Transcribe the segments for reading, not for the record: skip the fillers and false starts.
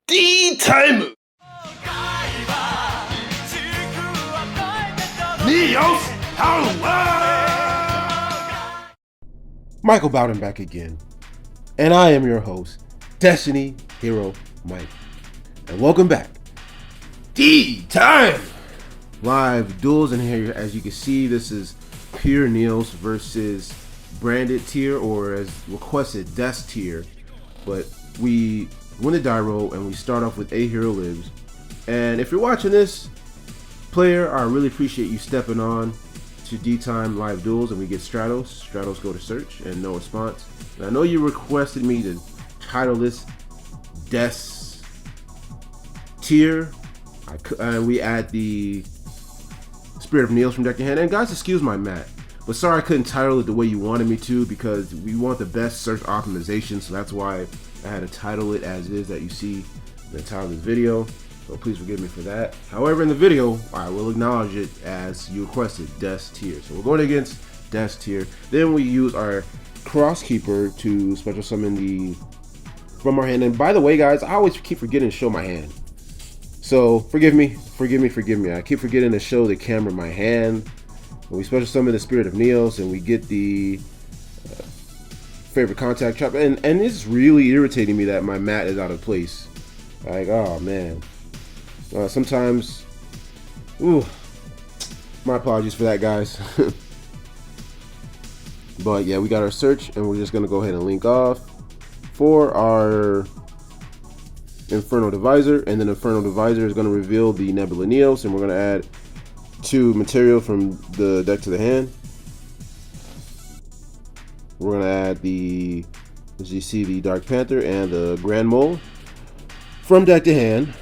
D-Time! Neos Power! Michael Bowden back again, and I am your host, Destiny Hero Mike. And welcome back, D-Time! Live duels in here. As you can see, this is pure Neos versus branded tier, or as requested, Death tier. But we win the die roll and we start off with 8 hero lives. And if you're watching this, player, I really appreciate you stepping on to D-Time live duels, and we get Stratos. Stratos go to search and no response. And I know you requested me to title this Death tier. And we add the Spirit of Neos from deck to hand. And guys, excuse my mat, but sorry I couldn't title it the way you wanted me to, because we want the best search optimization, so that's why I had to title it as it is that you see in the title of this video. So please forgive me for that. However, in the video, I will acknowledge it as you requested, Death tier. So we're going against Death tier. Then we use our Crosskeeper to special summon from our hand. And by the way, guys, I always keep forgetting to show my hand. So forgive me. I keep forgetting to show the camera my hand. And we special summon the Spirit of Neos, and we get the favorite contact trap. And it's really irritating me that my mat is out of place. Like, oh man. Sometimes, ooh, my apologies for that, guys. But yeah, we got our search, and we're just gonna go ahead and link off for our Infernal Divisor, and then Infernal Divisor is gonna reveal the Nebula Neos, and we're gonna add 2 material from the deck to the hand. We're gonna add the, as you see, the Dark Panther and the Grand Mole from deck to hand.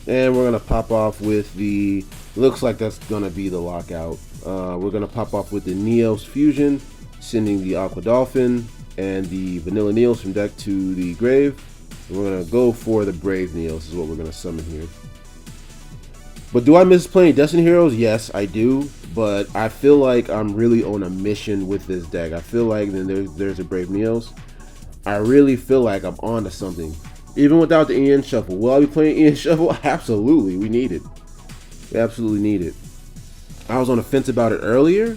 And we're gonna pop off with the, looks like that's gonna be the lockout. We're gonna pop off with the Neos Fusion, sending the Aqua Dolphin and the Vanilla Neos from deck to the grave. And we're gonna go for the Brave Neos is what we're gonna summon here. But do I miss playing Destiny Heroes? Yes, I do. But I feel like I'm really on a mission with this deck. I feel like then there's a Brave Neos. I really feel like I'm on to something. Even without the Ian Shuffle. Will I be playing Ian Shuffle? Absolutely. We need it. We absolutely need it. I was on the fence about it earlier,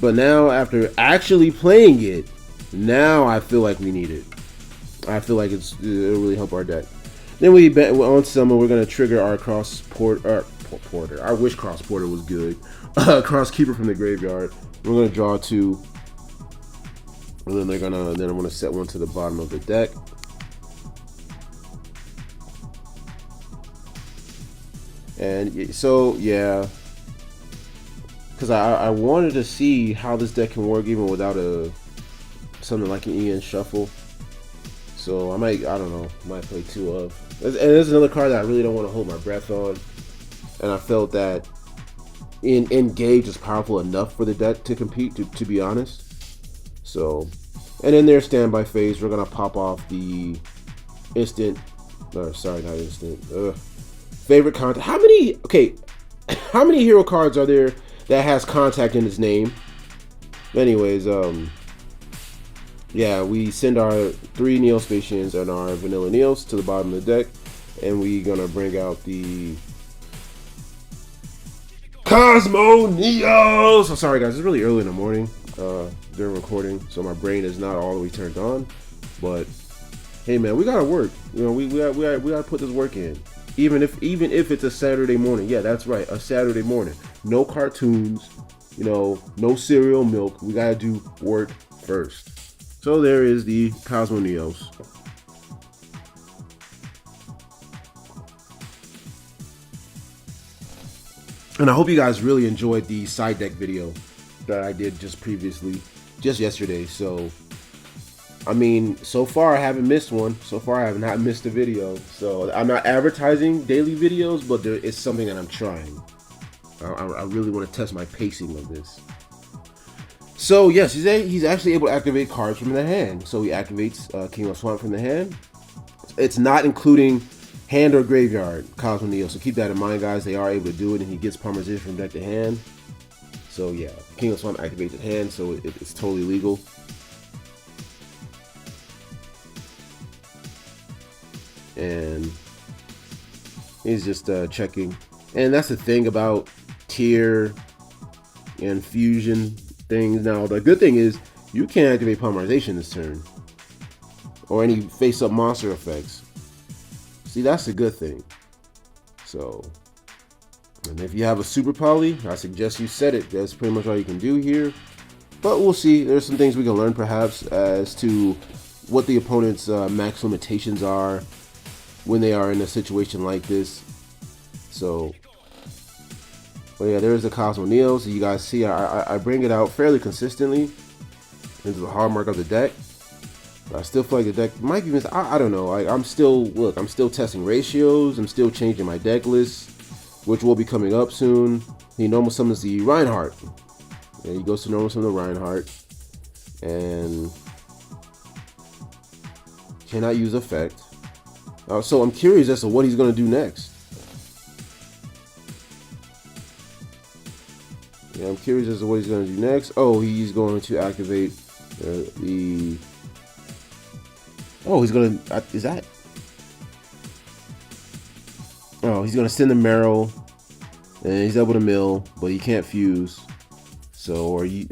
but now after actually playing it, now I feel like we need it. I feel like it'll really help our deck. Then on summon, we're gonna trigger our Porter. I wish Cross Porter was good. Crosskeeper from the graveyard. We're gonna draw 2, and then I'm gonna set 1 to the bottom of the deck. And so yeah, because I wanted to see how this deck can work even without something like an Ian Shuffle. So I don't know, might play 2 of. And there's another card that I really don't want to hold my breath on. And I felt that Engage is powerful enough for the deck to compete, to be honest. So, and in their standby phase, we're gonna pop off the instant, or sorry, not instant. Favorite contact. How many hero cards are there that has contact in its name? Anyways, yeah, we send our 3 Neospatians and our Vanilla Neos to the bottom of the deck, and we gonna bring out the Cosmo Neos. Oh, sorry guys, it's really early in the morning during recording, so my brain is not all the way turned on. But hey, man, we gotta work. You know, we gotta put this work in. Even if it's a Saturday morning. Yeah, that's right, a Saturday morning. No cartoons, you know, no cereal milk. We gotta do work first. So there is the Cosmo Neos. And I hope you guys really enjoyed the side deck video that I did just yesterday. So, I mean, so far I haven't missed one. So far I have not missed a video. So I'm not advertising daily videos, but it's something that I'm trying. I really want to test my pacing of this. So yes, he's actually able to activate cards from the hand. So he activates King of Swamp from the hand. It's not including hand or graveyard Cosmo Neo. So keep that in mind, guys. They are able to do it, and he gets Parmesan from deck to hand. So yeah, King of Swamp activates at hand, so it's totally legal. and he's just checking. And that's the thing about tier and fusion things. Now, the good thing is you can't activate polymerization this turn, or any face-up monster effects. See, that's a good thing. So, and if you have a super poly, I suggest you set it. That's pretty much all you can do here. But we'll see. There's some things we can learn perhaps as to what the opponent's max limitations are when they are in a situation like this. So, but yeah, there's the Cosmo Neo. So you guys see, I bring it out fairly consistently into the hallmark of the deck. But I still feel like the deck might be missing. I don't know. I'm still testing ratios. I'm still changing my deck list, which will be coming up soon. He normal summons the Reinhardt. Yeah, he goes to normal summon the Reinhardt, and cannot use effect. So I'm curious as to what he's going to do next. Yeah, I'm curious as to what he's going to do next. Oh, he's going to activate the. Oh, he's going to. Is that? Oh, he's going to send the Marrow, and he's able to mill, but he can't fuse. So, or you.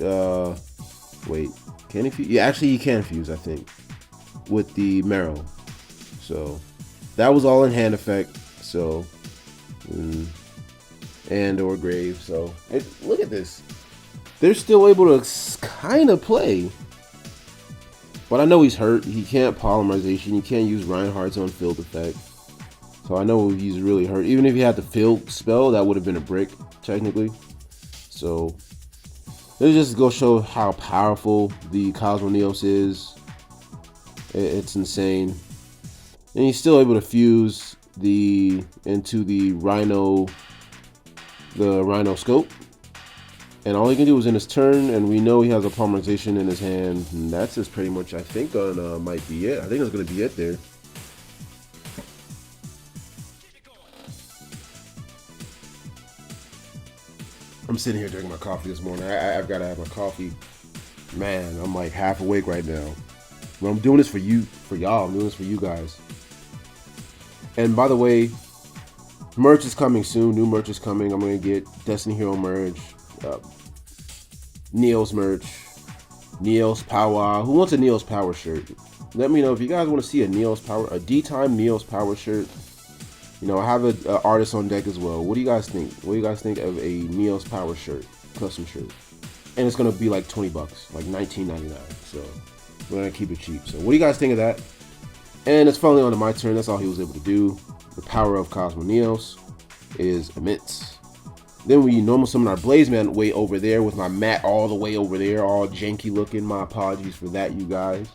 Wait, can he fuse? Yeah, actually, he can fuse, I think, with the Marrow. So, that was all in hand effect. So, and or grave. So, look at this. They're still able to kind of play. But I know he's hurt. He can't polymerization. He can't use Reinhardt's on field effect. So I know he's really hurt. Even if he had the field spell, that would have been a brick, technically. So let's just go show how powerful the Cosmo Neos is. It's insane. And he's still able to fuse into the Rhino scope. And all he can do is in his turn, and we know he has a polymerization in his hand, and that's just pretty much, I think, might be it. I think that's going to be it there. I'm sitting here drinking my coffee this morning. I've got to have my coffee. Man, I'm like half awake right now. But I'm doing this for you, for y'all. I'm doing this for you guys. And by the way, merch is coming soon. New merch is coming. I'm going to get Destiny Hero merch. Neos merch, Neos Power. Who wants a Neos Power shirt? Let me know if you guys want to see a DTime Neos Power shirt. You know, I have an artist on deck as well. What do you guys think? What do you guys think of a Neos Power shirt, custom shirt? And it's gonna be like 20 bucks, like $19.99. So we're gonna keep it cheap. So what do you guys think of that? And it's finally on to my turn. That's all he was able to do. The power of Cosmo Neos is immense. Then we normal summon our Blaze Man way over there with my mat all the way over there, all janky looking. My apologies for that, you guys.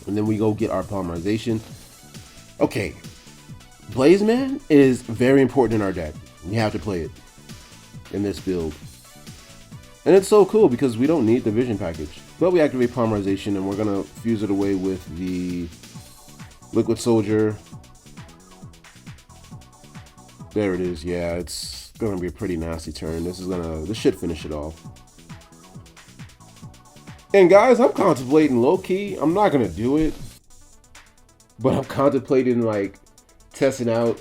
And then we go get our polymerization. Okay, Blaze Man is very important in our deck. You have to play it in this build. And it's so cool because we don't need the vision package. But we activate polymerization and we're going to fuse it away with the Liquid Soldier. There it is. Yeah, it's gonna be a pretty nasty turn. This should finish it off. And guys, I'm contemplating low-key. I'm not gonna do it, but I'm contemplating like testing out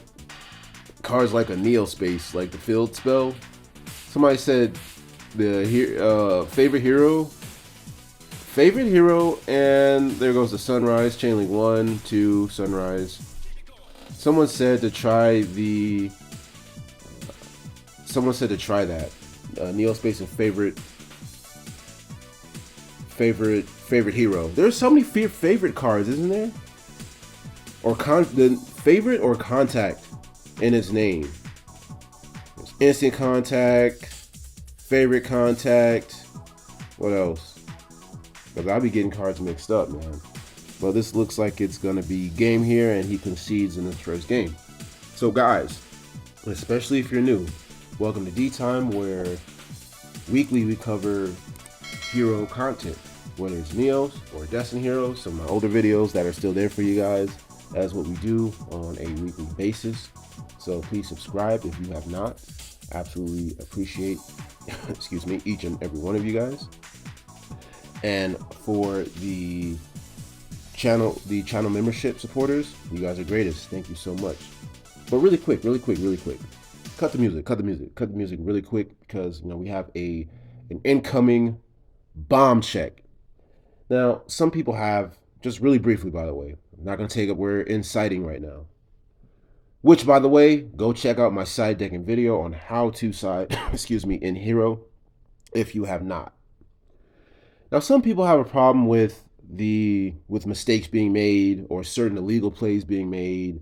cards like a Neo Space, like the field spell. Somebody said the favorite hero, and there goes the Sunrise, Chainlink 1, 2, Sunrise. Someone said to try the. Someone said to try that. Neo Space and favorite hero. There's so many favorite cards, isn't there? Or the favorite or contact in its name. There's instant contact, favorite contact. What else? Because I'll be getting cards mixed up, man. Well, this looks like it's gonna be game here, and he concedes in his first game. So, guys, especially if you're new. Welcome to D-Time, where weekly we cover hero content, whether it's Neos or Destiny Heroes, some of my older videos that are still there for you guys. That's what we do on a weekly basis. So please subscribe if you have not. Absolutely appreciate, excuse me, each and every one of you guys. And for the the channel membership supporters. You guys are greatest. Thank you so much. But really quick. Cut the music really quick because we have an incoming bomb check. Now, some people have, just really briefly, by the way, I'm not going to take up, we're inciting right now. Which, by the way, go check out my side decking video on how to side, in Hero, if you have not. Now, some people have a problem with mistakes being made or certain illegal plays being made,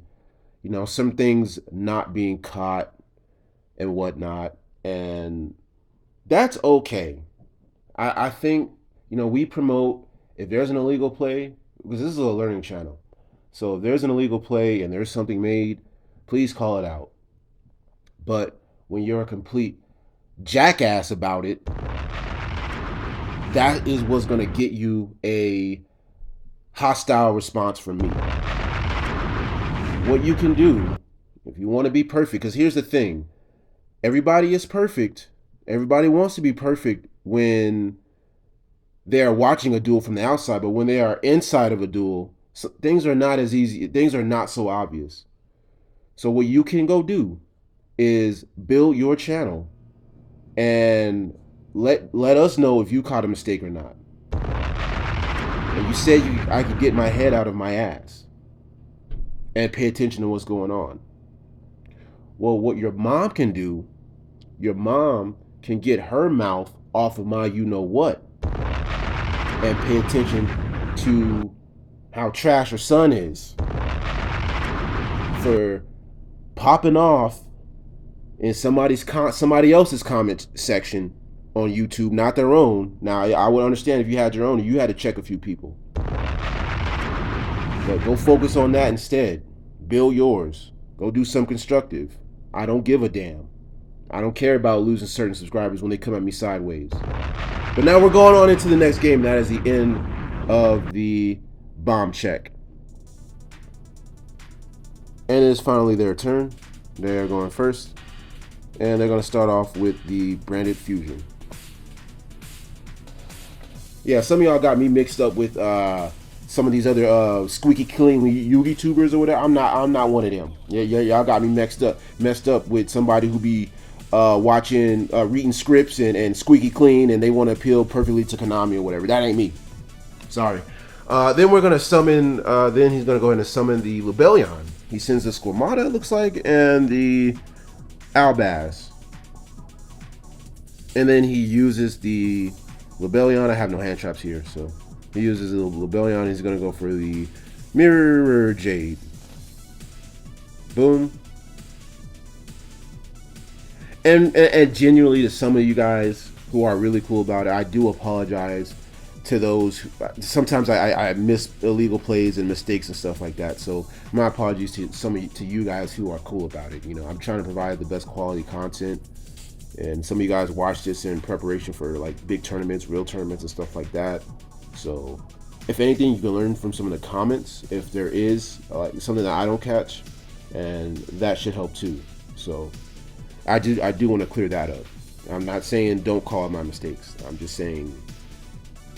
some things not being caught and whatnot, and that's okay. I think, we promote, if there's an illegal play, because this is a learning channel, so if there's an illegal play and there's something made, please call it out. But when you're a complete jackass about it, that is what's going to get you a hostile response from me. What you can do, if you want to be perfect, because here's the thing, everybody is perfect. Everybody wants to be perfect when they are watching a duel from the outside, but when they are inside of a duel, things are not as easy. Things are not so obvious. So what you can go do is build your channel and let us know if you caught a mistake or not. And you said I could get my head out of my ass and pay attention to what's going on. Well, what your mom can do, your mom can get her mouth off of my you-know-what and pay attention to how trash her son is for popping off in somebody else's comment section on YouTube, not their own. Now, I would understand if you had your own and you had to check a few people. But go focus on that instead. Build yours. Go do something constructive. I don't give a damn. I don't care about losing certain subscribers when they come at me sideways. But now we're going on into the next game. That is the end of the bomb check. And it is finally their turn. They're going first. And they're going to start off with the branded fusion. Yeah, some of y'all got me mixed up with some of these other squeaky clean Yugi tubers or whatever. I'm not one of them. Yeah, y'all got me messed up with somebody who be reading scripts and squeaky clean, and they want to appeal perfectly to Konami or whatever. That ain't me. Sorry. Then we're gonna summon. Then he's gonna go ahead and summon the Lubellion. He sends the Squamata, it looks like, and the Albaz. And then he uses the Lubellion. I have no hand traps here, so he uses the Lubellion. He's gonna go for the Mirror Jade. Boom. And genuinely, to some of you guys who are really cool about it, I do apologize to those. Sometimes I miss illegal plays and mistakes and stuff like that. So my apologies to you guys who are cool about it. I'm trying to provide the best quality content, and some of you guys watch this in preparation for like big tournaments, real tournaments, and stuff like that. So if anything, you can learn from some of the comments if there is something that I don't catch, and that should help too. So I do want to clear that up. I'm not saying don't call out my mistakes. I'm just saying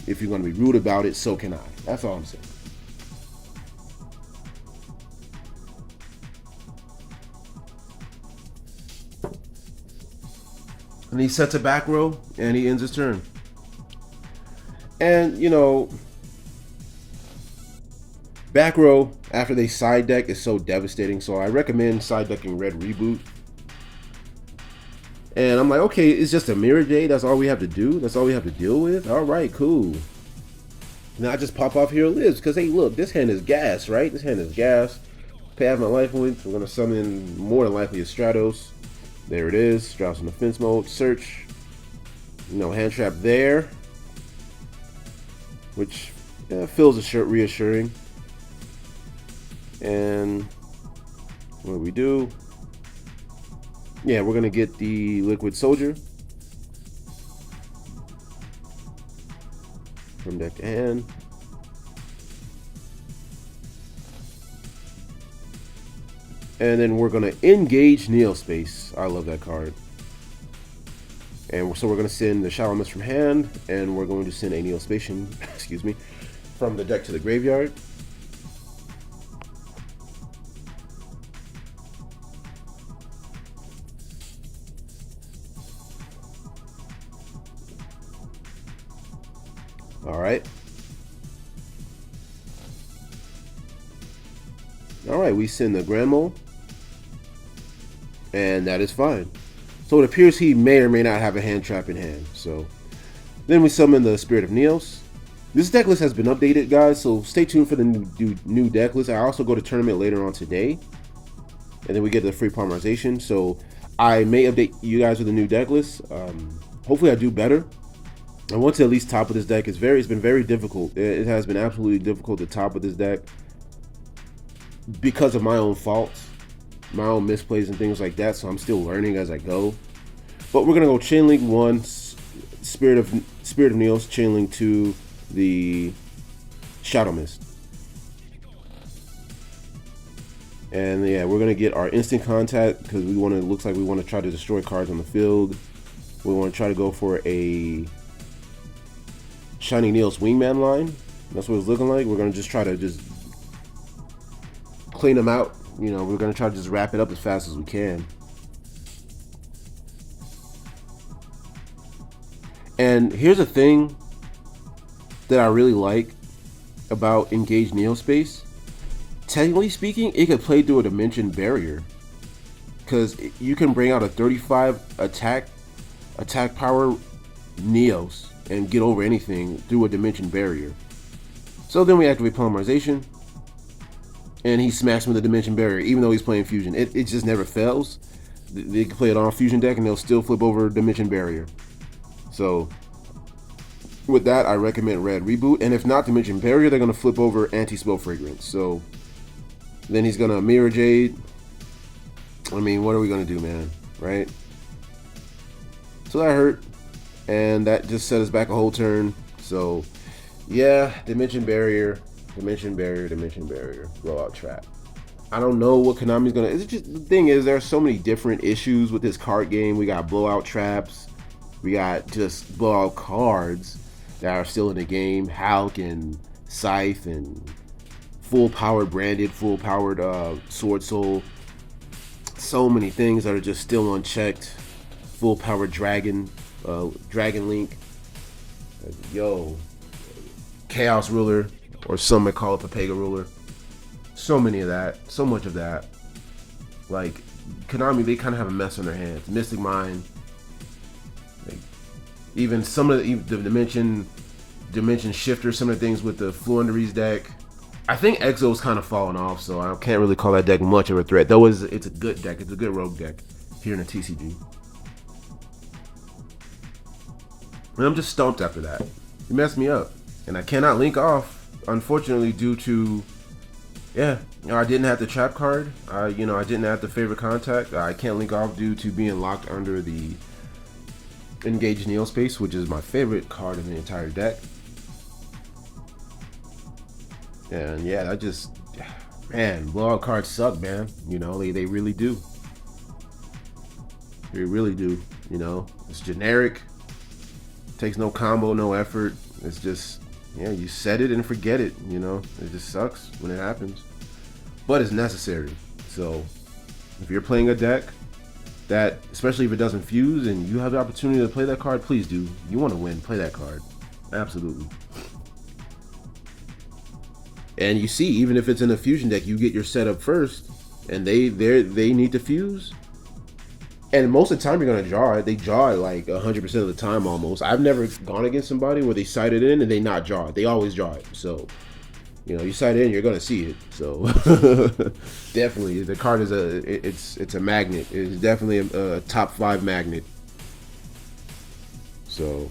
if you're going to be rude about it, so can I. That's all I'm saying. And he sets a back row and he ends his turn. And back row after they side deck is so devastating. So I recommend side decking Red Reboot. And I'm like, okay, it's just a Mirror Jade. That's all we have to do. That's all we have to deal with. All right, cool. Now I just pop off Hero Lives because, hey, look, this hand is gas, right? This hand is gas. Pay half my life points. We're going to summon more than likely a Stratos. There it is. Stratos in defense mode. Search. Hand trap there. Which feels reassuring. And what do we do? Yeah, we're going to get the Liquid Soldier from deck to hand. And then we're going to engage Neospace. I love that card. And so we're going to send the Shower Mist from hand, and we're going to send a Neospatian, excuse me, from the deck to the graveyard. Alright, we send the Grand Mole. And that is fine. So it appears he may or may not have a hand trap in hand. So then we summon the Spirit of Neos. This deck list has been updated, guys, so stay tuned for the new deck list. I also go to tournament later on today, and then we get the free polymerization. So I may update you guys with a new deck list. Hopefully I do better. I want to at least top of this deck. It's been very difficult. It has been absolutely difficult to top of this deck because of my own faults, my own misplays and things like that. So I'm still learning as I go. But we're gonna go Chain Link 1, Spirit of Neos, Chain Link 2, the Shadow Mist. And yeah, we're gonna get our instant contact because we want to. Looks like we want to try to destroy cards on the field. We want to try to go for a Shining Neos Wingman line. That's what it's looking like. We're gonna just try to just clean them out. You know, we're gonna try to just wrap it up as fast as we can. And here's a thing that I really like about Engage Neospace. Technically speaking, it could play through a dimension barrier because you can bring out a 35 attack power Neos and get over anything through a dimension barrier. So then we activate polymerization, and he smashed with the dimension barrier, even though he's playing fusion. It just never fails. They can play it on a fusion deck and they'll still flip over dimension barrier. So with that, I recommend red reboot, and if not dimension barrier, they're gonna flip over anti-spell fragrance. So then he's gonna mirror jade. I mean, what are we gonna do, man? Right? So that hurt, and that just set us back a whole turn. So yeah, dimension barrier, blowout trap. I don't know what Konami's gonna. It's just, the thing is, there are so many different issues with this card game. We got blowout traps, we got just blowout cards that are still in the game. Hulk and Scythe and full powered Sword Soul. So many things that are just still unchecked. Full powered Dragon Link. Yo, Chaos Ruler, or some may call it Papega Ruler. So many of that, so much of that. Like Konami, they kind of have a mess on their hands. Mystic Mine, like, even some of the dimension shifter, some of the things with the Fluendaries deck. I think Exo's kind of fallen off, so I can't really call that deck much of a threat. Though it's a good deck, it's a good rogue deck here in the TCG. And I'm just stumped after that. He messed me up, and I cannot link off, unfortunately, due to, yeah, I didn't have the trap card. I didn't have the favorite contact. I can't link off due to being locked under the Engage Neospace, which is my favorite card in the entire deck. And yeah, that just, man, blowout cards suck, man. You know, they really do. They really do. You know, it's generic. Takes no combo, no effort. It's just, yeah, you set it and forget it. You know, it just sucks when it happens. But it's necessary. So if you're playing a deck that, especially if it doesn't fuse and you have the opportunity to play that card, please do. You want to win, play that card. Absolutely. And you see, even if it's in a fusion deck, you get your setup first, and they need to fuse. And most of the time you're gonna draw it. They draw it like 100% of the time almost. I've never gone against somebody where they sight it in and they not draw it. They always draw it. So, you know, you sight it in, you're gonna see it. So definitely, the card is it's a magnet. It's definitely a top 5 magnet. So,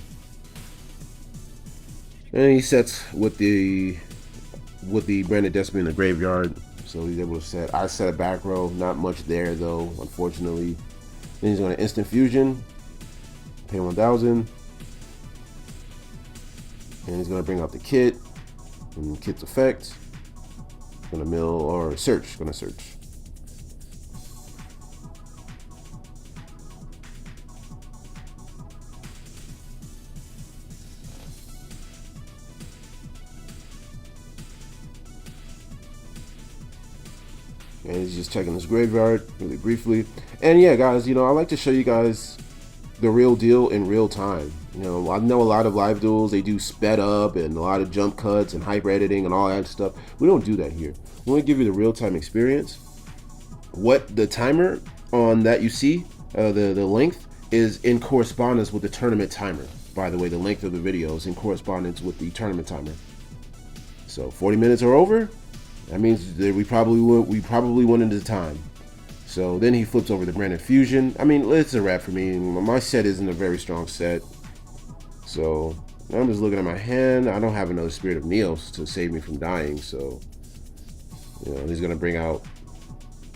and he sets with the Branded Destiny in the graveyard. So he's able to set. I set a back row. Not much there though, unfortunately. Then he's going to instant fusion, pay 1,000, and he's going to bring out the kit and the kit's effect. Going to mill or search. Going to search. And he's just checking his graveyard really briefly. And yeah, guys, you know, I like to show you guys the real deal in real time. You know, I know a lot of live duels, they do sped up and a lot of jump cuts and hyper editing and all that stuff. We don't do that here. We want to give you the real time experience. What the timer on that you see, the length is in correspondence with the tournament timer. By the way, the length of the video is in correspondence with the tournament timer. So 40 minutes are over. That means that we probably went into time. So then he flips over the Branded Fusion. I mean, it's a wrap for me. My set isn't a very strong set. So I'm just looking at my hand. I don't have another Spirit of Neos to save me from dying. So, you know, he's gonna bring out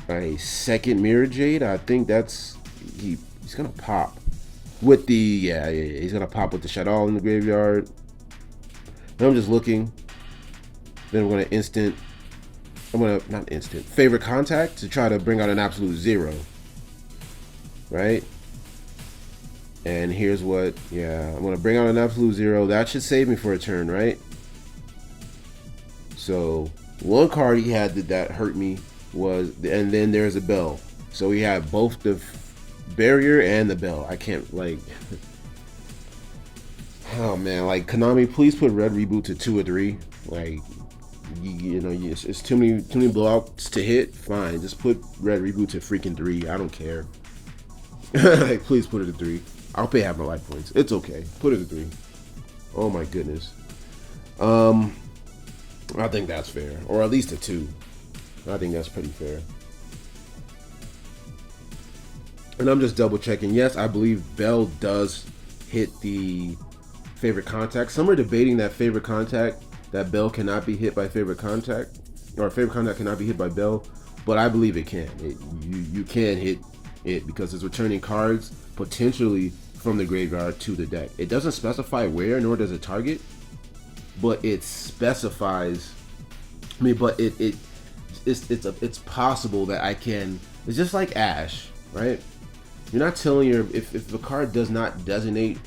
a second Mirror Jade. I think that's he's gonna pop with the he's gonna pop with the Shadow in the graveyard. And I'm just looking. Then I'm gonna not instant, favorite contact to try to bring out an absolute 0. Right? And here's what, I'm gonna bring out an absolute 0. That should save me for a turn, right? So one card he had that hurt me was, and then there's a bell. So he had both the barrier and the bell. I can't, like, oh man, like Konami, please put Red Reboot to 2 or 3. Like, you know, it's too many blowouts to hit. Fine, just put Red Reboot to freaking 3. I don't care. Like, please put it at 3. I'll pay half my life points. It's okay. Put it at 3. Oh my goodness. I think that's fair, or at least a 2. I think that's pretty fair. And I'm just double checking. Yes, I believe Bell does hit the favorite contact. Some are debating that favorite contact, that Bell cannot be hit by favorite contact, or favorite contact cannot be hit by Bell, but I believe it can. You can hit it because it's returning cards potentially from the graveyard to the deck. It doesn't specify where, nor does it target, but it specifies. I mean, but it's possible that I can. It's just like Ash, right? You're not telling your if the card does not designate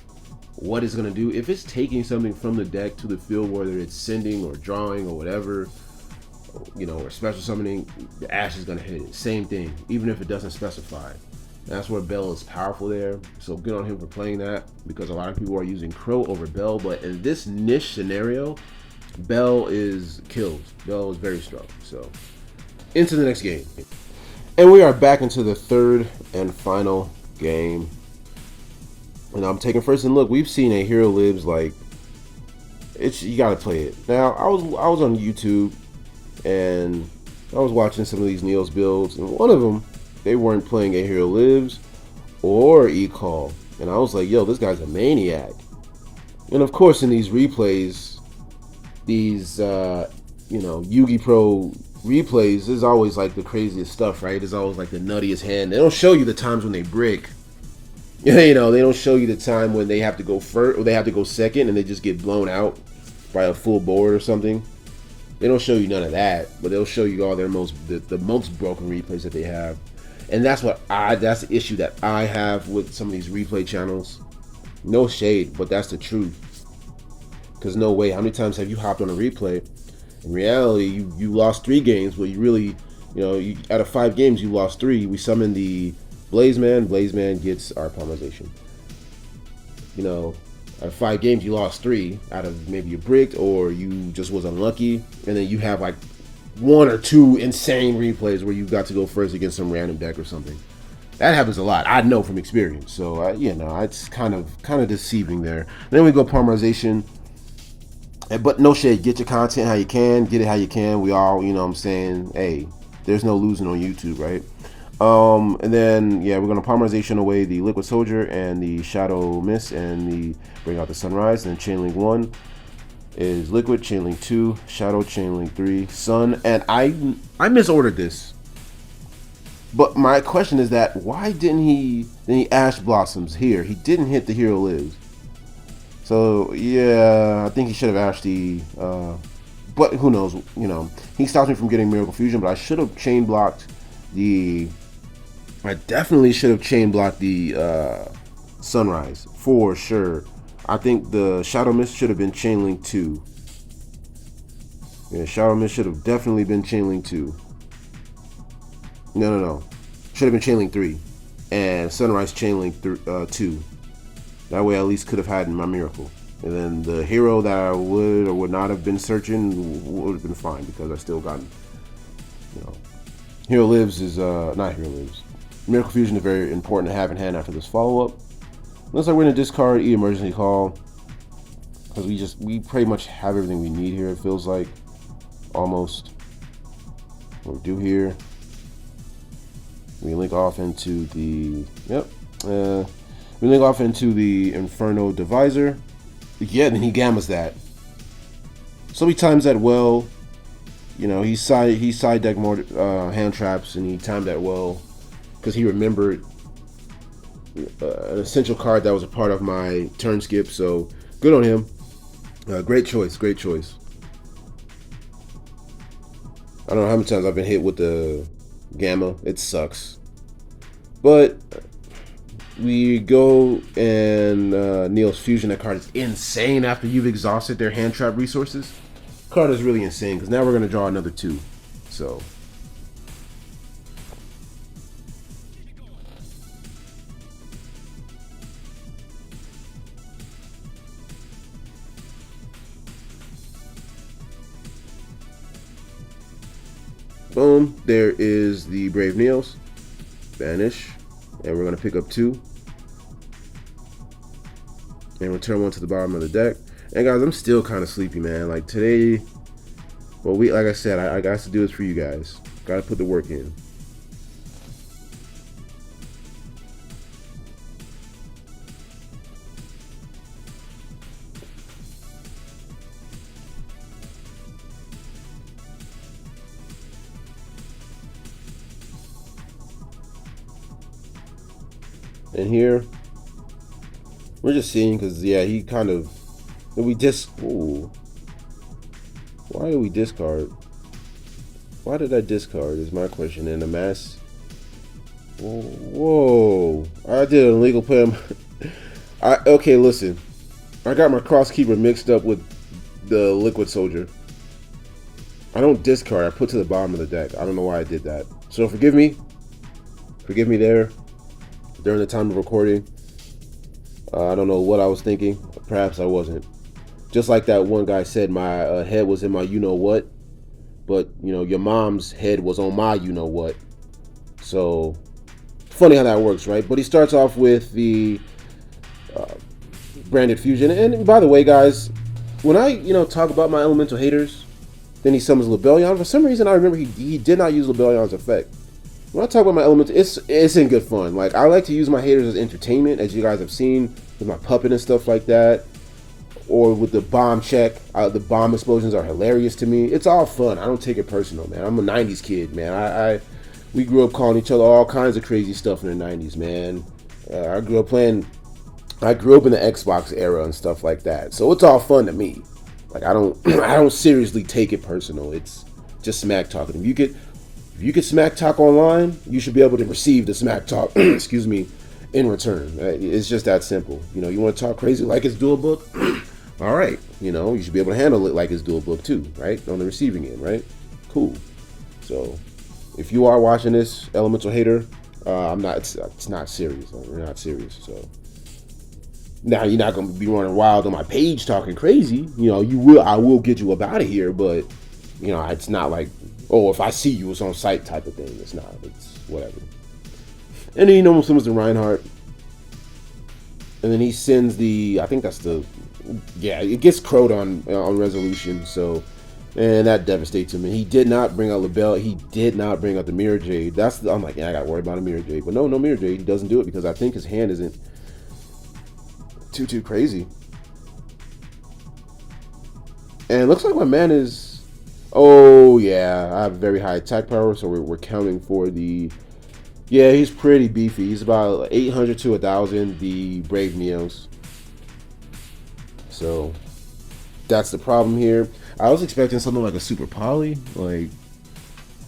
what it's gonna do. If it's taking something from the deck to the field, whether it's sending or drawing or whatever, you know, or special summoning, the Ash is gonna hit it. Same thing, even if it doesn't specify. That's where Bell is powerful there. So good on him for playing that, because a lot of people are using Crow over Bell, but in this niche scenario, Bell is killed. Bell is very strong. So into the next game. And we are back into the third and final game. And I'm taking first and look, we've seen a Hero Lives, like, it's, you gotta play it. Now I was on YouTube and I was watching some of these Neos builds, and one of them, they weren't playing A Hero Lives or E-Call, and I was like, yo, this guy's a maniac. And of course, in these replays, these you know, Yugi Pro replays, there's always like the craziest stuff, right? There's always like the nuttiest hand. They don't show you the times when they brick. You know, they don't show you the time when they have to go first or they have to go second and they just get blown out by a full board or something. They don't show you none of that, but they'll show you all their the most broken replays that they have. And that's that's the issue that I have with some of these replay channels. No shade, but that's the truth. Because no way, how many times have you hopped on a replay? In reality, you lost 3 games, but you really, you know, out of 5 games, you lost 3. We summoned the Blazeman. Blazeman gets our Polymerization. You know, out of 5 games, you lost 3. Out of maybe you bricked or you just was unlucky, and then you have like 1 or 2 insane replays where you got to go first against some random deck or something. That happens a lot. I know from experience. So you know, it's kind of deceiving there. Then we go Polymerization. But no shade, get your content how you can, get it how you can. We all, you know what I'm saying, hey, there's no losing on YouTube, right? And then, yeah, we're going to Polymerization away the Liquid Soldier and the Shadow Mist and bring out the Sunrise. And then Chainlink 1 is Liquid, Chainlink 2, Shadow, Chainlink 3, Sun. And I misordered this. But my question is that, why didn't he Ash Blossoms here? He didn't hit the Hero Lives. So yeah, I think he should have actually, but who knows, you know, he stopped me from getting Miracle Fusion, but I should have chain blocked I definitely should have chain blocked the Sunrise, for sure. I think the Shadow Mist should have been Chainlink 2. Yeah, Shadow Mist should have definitely been Chainlink 2. No. Should have been Chainlink 3. And Sunrise Chainlink 2. That way, I at least could have had my miracle. And then the hero that I would or would not have been searching would have been fine because I still got, you know, Hero Lives is not Hero Lives. Miracle Fusion is very important to have in hand after this follow up. Looks like we're gonna discard emergency call because we pretty much have everything we need here. It feels like almost what we do here. We link off into the we link off into the Inferno Divisor. Yeah, then he gammas that. So he times that well. You know, he side decked more hand traps, and he timed that well because he remembered an essential card that was a part of my turn skip. So good on him. Great choice. Great choice. I don't know how many times I've been hit with the gamma. It sucks. But we go and Neil's Fusion. That card is insane after you've exhausted their hand trap resources. Card is really insane because now we're going to draw another 2. So boom, there is the Brave Neos. Banish. And we're going to pick up 2. And return 1 to the bottom of the deck. And guys, I'm still kind of sleepy, man. Like today, well, like I said, I got to do this for you guys. Got to put the work in. And here, we're just seeing because, yeah, he kind of, we ooh. Why did we discard? Why did I discard is my question. And the mass, whoa, I did an illegal play. Okay, listen, I got my Crosskeeper mixed up with the Liquid Soldier. I don't discard, I put to the bottom of the deck. I don't know why I did that. So forgive me there. During the time of recording, I don't know what I was thinking. Perhaps I wasn't. Just like that one guy said, my head was in my you-know-what. But, you know, your mom's head was on my you-know-what. So, funny how that works, right? But he starts off with the Branded Fusion. And by the way, guys, when I, talk about my elemental haters, then he summons Lebellion. For some reason, I remember he did not use Lebellion's effect. When I talk about my elements, it's in good fun. Like, I like to use my haters as entertainment, as you guys have seen with my puppet and stuff like that, or with the bomb check. The bomb explosions are hilarious to me. It's all fun. I don't take it personal, man. I'm a '90s kid, man. We grew up calling each other all kinds of crazy stuff in the '90s, man. I grew up in the Xbox era and stuff like that, so it's all fun to me. Like, I don't seriously take it personal. It's just smack talking. If you could smack talk online, you should be able to receive the smack talk, excuse me, in return. It's just that simple. You want to talk crazy like it's dual book? All right. You should be able to handle it like it's dual book too, right? On the receiving end, right? Cool. So, if you are watching this, elemental hater, I'm not. It's not serious. We're not serious. So, now you're not gonna be running wild on my page talking crazy. You will. I will get you up out of here, but it's not like, oh, if I see you, it's on site type of thing. It's not. It's whatever. And then summons the Reinhardt. And then he sends I think that's it gets crowed on resolution. So, and that devastates him. And he did not bring out LaBelle. He did not bring out the Mirror Jade. I'm like, yeah, I got to worry about a Mirror Jade. But no Mirror Jade. He doesn't do it because I think his hand isn't too crazy. And it looks like my man is... Oh, yeah, I have very high attack power, so we're counting for the... Yeah, he's pretty beefy. He's about 800 to 1,000, the Brave Neos. So, that's the problem here. I was expecting something like a Super Poly, like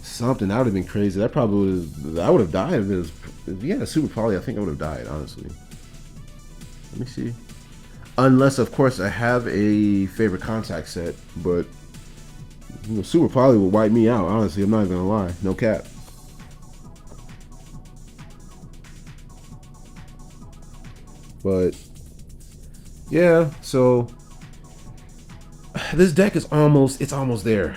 something that would have been crazy. That probably I would have died if it was... If he had a Super Poly, I think I would have died, honestly. Let me see. Unless, of course, I have a favorite contact set, but... Super Poly would wipe me out, honestly. I'm not gonna lie. No cap. But yeah, so this deck is almost there.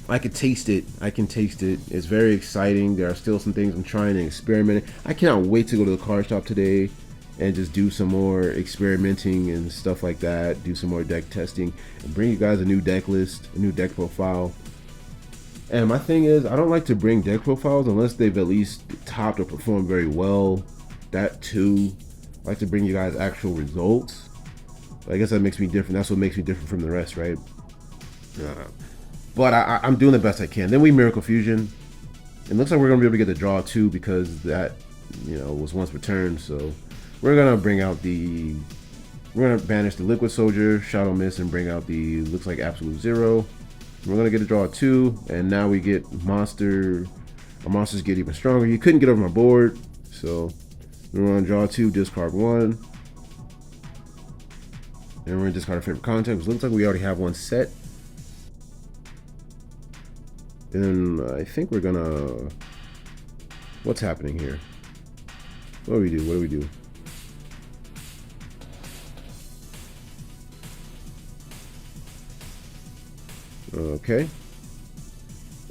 I can taste it. I can taste it. It's very exciting. There are still some things I'm trying and experimenting. I cannot wait to go to the card shop today and just do some more experimenting and stuff like that. Do some more deck testing and bring you guys a new deck list, a new deck profile. And my thing is, I don't like to bring deck profiles unless they've at least topped or performed very well. That too. I like to bring you guys actual results. I guess that makes me different. That's what makes me different from the rest, right? But I'm doing the best I can. Then we Miracle Fusion. It looks like we're gonna be able to get the draw too because that, was once returned. So we're gonna bring out the, we're gonna banish the Liquid Soldier, Shadow Mist, and bring out the looks like Absolute Zero. We're gonna get a draw 2, and now we get monster. Our monsters get even stronger. You couldn't get over my board, so we're gonna draw 2, discard 1, and we're gonna discard our favorite content. Which looks like we already have one set. Then I think we're gonna. What's happening here? What do we do? What do we do? Okay.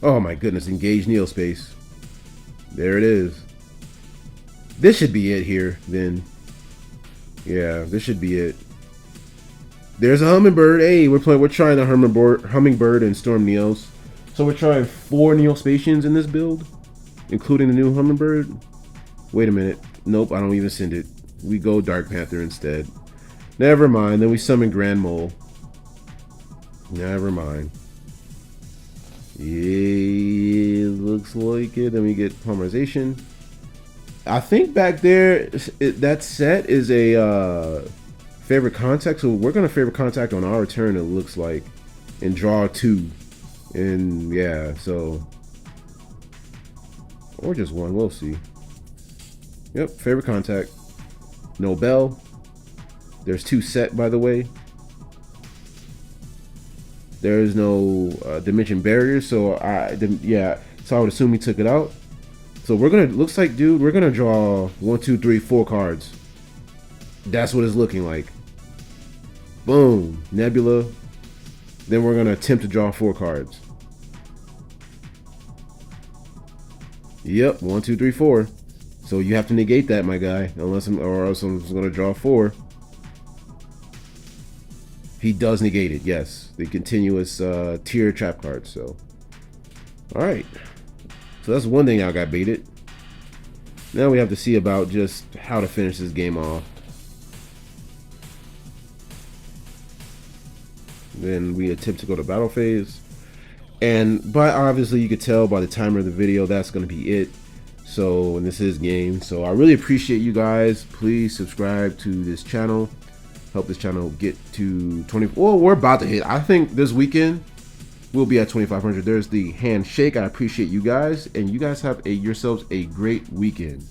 Oh my goodness, engage Neospace. There it is. This should be it here, then. Yeah, this should be it. There's a Hummingbird. Hey, we're trying the Hummingbird and Storm Neos. So we're trying 4 Neospatians in this build, including the new Hummingbird. Wait a minute. Nope, I don't even send it. We go Dark Panther instead. Never mind. Then we summon Grand Mole. Never mind. Yeah, looks like it. Then we get Polymerization. I think back there, that set is a favorite contact. So we're going to favorite contact on our turn, it looks like, and draw 2. And yeah, so, or just 1, we'll see. Yep, favorite contact. No bell. There's 2 set, by the way. There is no dimension barrier, so so I would assume he took it out. So we're gonna, looks like, dude, we're gonna draw 1, 2, 3, 4 cards. That's what it's looking like. Boom, Nebula. Then we're gonna attempt to draw 4 cards. Yep, 1, 2, 3, 4. So you have to negate that, my guy, or else I'm gonna draw 4. He does negate it, yes. The continuous tier trap card. So, all right. So that's one thing I got baited. Now we have to see about just how to finish this game off. Then we attempt to go to battle phase. But obviously you could tell by the timer of the video that's going to be it. So, and this is game. So I really appreciate you guys. Please subscribe to this channel. Help this channel get to 20. Well, we're about to hit. I think this weekend we'll be at 2,500. There's the handshake. I appreciate you guys, and you guys have yourselves a great weekend.